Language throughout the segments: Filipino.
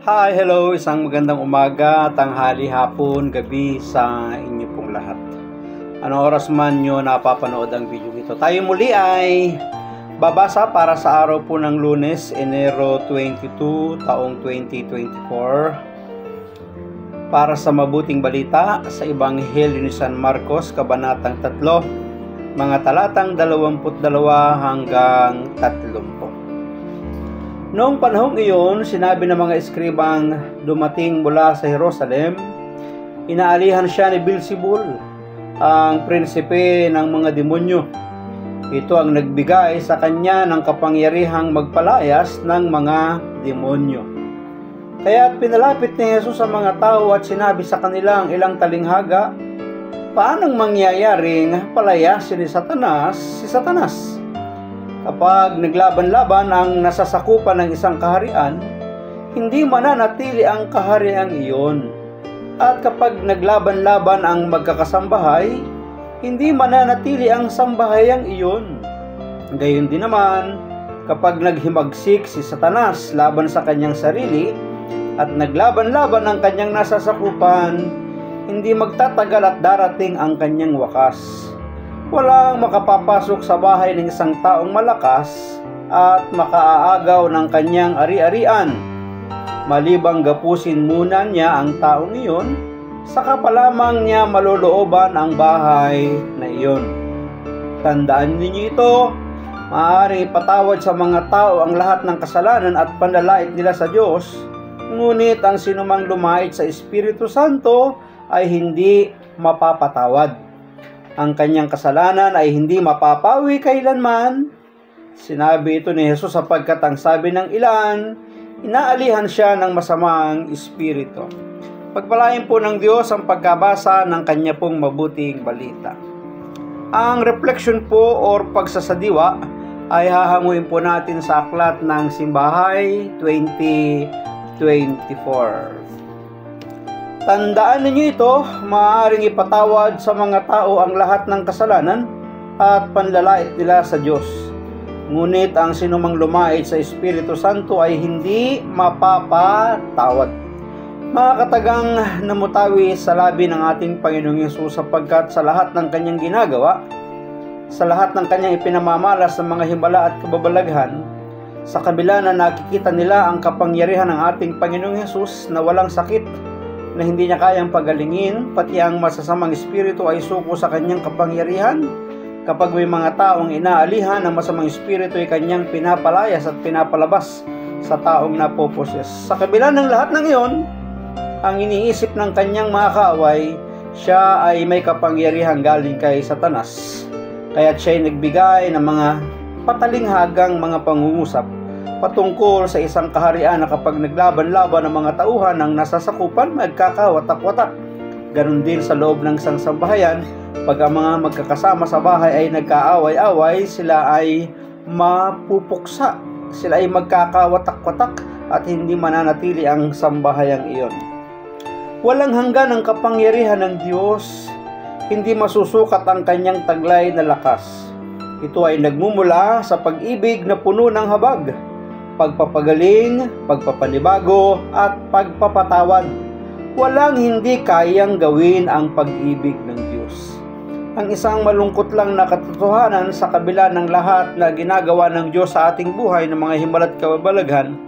Hi, hello, isang magandang umaga, tanghali, hapon, gabi sa inyo pong lahat. Anong oras man nyo napapanood ang video ito? Tayo muli ay babasa para sa araw po ng Lunes, Enero 22, taong 2024. Para sa mabuting balita sa Ebanghelyo ni San Marcos, Kabanatang 3, mga talatang 22 hanggang 30. Noong panahong iyon, sinabi ng mga eskribang dumating mula sa Jerusalem, inaalihan siya ni Beelzebul, ang prinsipe ng mga demonyo. Ito ang nagbigay sa kanya ng kapangyarihang magpalayas ng mga demonyo. Kaya pinalapit ni Jesus sa mga tao at sinabi sa kanila ang ilang talinghaga, paanong mangyayaring palayasin ni Satanas si Satanas? Kapag naglaban-laban ang nasasakupan ng isang kaharian, hindi mananatili ang kahariang iyon. At kapag naglaban-laban ang magkakasambahay, hindi mananatili ang sambahayang iyon. Gayon din naman, kapag naghimagsik si Satanas laban sa kanyang sarili at naglaban-laban ang kanyang nasasakupan, hindi magtatagal at darating ang kanyang wakas. Walang makapapasok sa bahay ng isang taong malakas at makaaagaw ng kanyang ari-arian, malibang gapusin muna niya ang taong iyon, saka pa lamang niya malolooban ang bahay na iyon. Tandaan ninyo ito, maaaring ipatawad sa mga tao ang lahat ng kasalanan at panlalait nila sa Diyos, ngunit ang sinumang lumait sa Espiritu Santo ay hindi mapapatawad. Ang kanyang kasalanan ay hindi mapapawi kailanman. Sinabi ito ni Jesus sapagkat ang sabi ng ilan, inaalihan siya ng masamang espiritu. Pagpalain po ng Diyos ang pagkabasa ng kanya pong mabuting balita. Ang reflection po or pagsasadiwa ay hahanguin po natin sa aklat ng Simbahay 2024. Tandaan ninyo ito, maaaring ipatawad sa mga tao ang lahat ng kasalanan at panlalait nila sa Diyos. Ngunit ang sinumang lumait sa Espiritu Santo ay hindi mapapatawad. Mga katagang namutawi sa labi ng ating Panginoong Hesus sapagkat sa lahat ng kanyang ginagawa, sa lahat ng kanyang ipinamamalas sa mga himala at kababalaghan, sa kabila na nakikita nila ang kapangyarihan ng ating Panginoong Hesus na walang sakit, na hindi niya kayang pagalingin, pati ang masasamang espiritu ay suko sa kanyang kapangyarihan. Kapag may mga taong inaalihan ng masamang espiritu ay kanyang pinapalayas at pinapalabas sa taong napoposes. Sa kabila ng lahat ng iyon, ang iniisip ng kanyang mga kaaway, siya ay may kapangyarihan galing kay Satanas. Kaya't siya ay nagbigay ng mga patalinghagang mga pangungusap patungkol sa isang kaharian na kapag naglaban-laban ang mga tauhan ng nasasakupan, magkakawatak-watak. Ganon din sa loob ng isang sambahayan, pag ang mga magkakasama sa bahay ay nagkaaway-away, sila ay mapupuksa, sila ay magkakawatak-watak at hindi mananatili ang sambahayang iyon. Walang hanggan ang kapangyarihan ng Diyos, hindi masusukat ang kanyang taglay na lakas. Ito ay nagmumula sa pag-ibig na puno ng habag, pagpapagaling, pagpapanibago, at pagpapatawad. Walang hindi kayang gawin ang pag-ibig ng Diyos. Ang isang malungkot lang na katotohanan sa kabila ng lahat na ginagawa ng Diyos sa ating buhay ng mga himala at kababalaghan,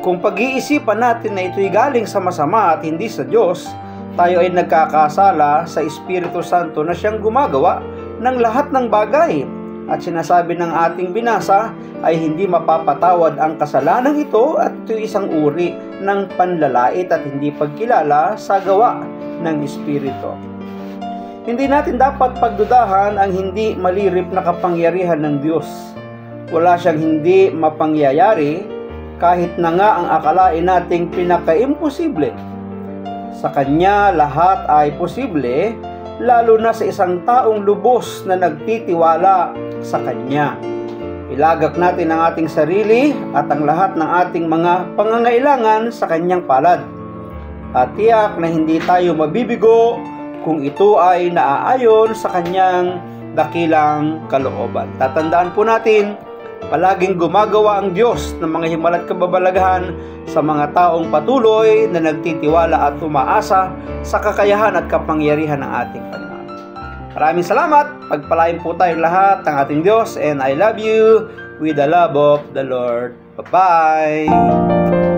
kung pag-iisipan natin na ito'y galing sa masama at hindi sa Diyos, tayo ay nagkakasala sa Espiritu Santo na siyang gumagawa ng lahat ng bagay. At sinasabi ng ating binasa ay hindi mapapatawad ang kasalanan ito at ito isang uri ng panlalait at hindi pagkilala sa gawa ng Espiritu. Hindi natin dapat pagdudahan ang hindi malirip na kapangyarihan ng Diyos. Wala siyang hindi mapangyayari kahit na nga ang akalain nating pinaka-imposible. Sa Kanya lahat ay posible, lalo na sa isang taong lubos na nagtitiwala sa Kanya. Ilagak natin ang ating sarili at ang lahat ng ating mga pangangailangan sa Kanyang palad. At tiyak na hindi tayo mabibigo kung ito ay naaayon sa Kanyang dakilang kalooban. Tatandaan po natin, Palaging gumagawa ang Diyos ng mga himala at kababalaghan sa mga taong patuloy na nagtitiwala at umaasa sa kakayahan at kapangyarihan ng ating Panginoon. Maraming salamat. Pagpalain po tayong lahat ng ating Diyos, and I love you with the love of the Lord. Bye-bye!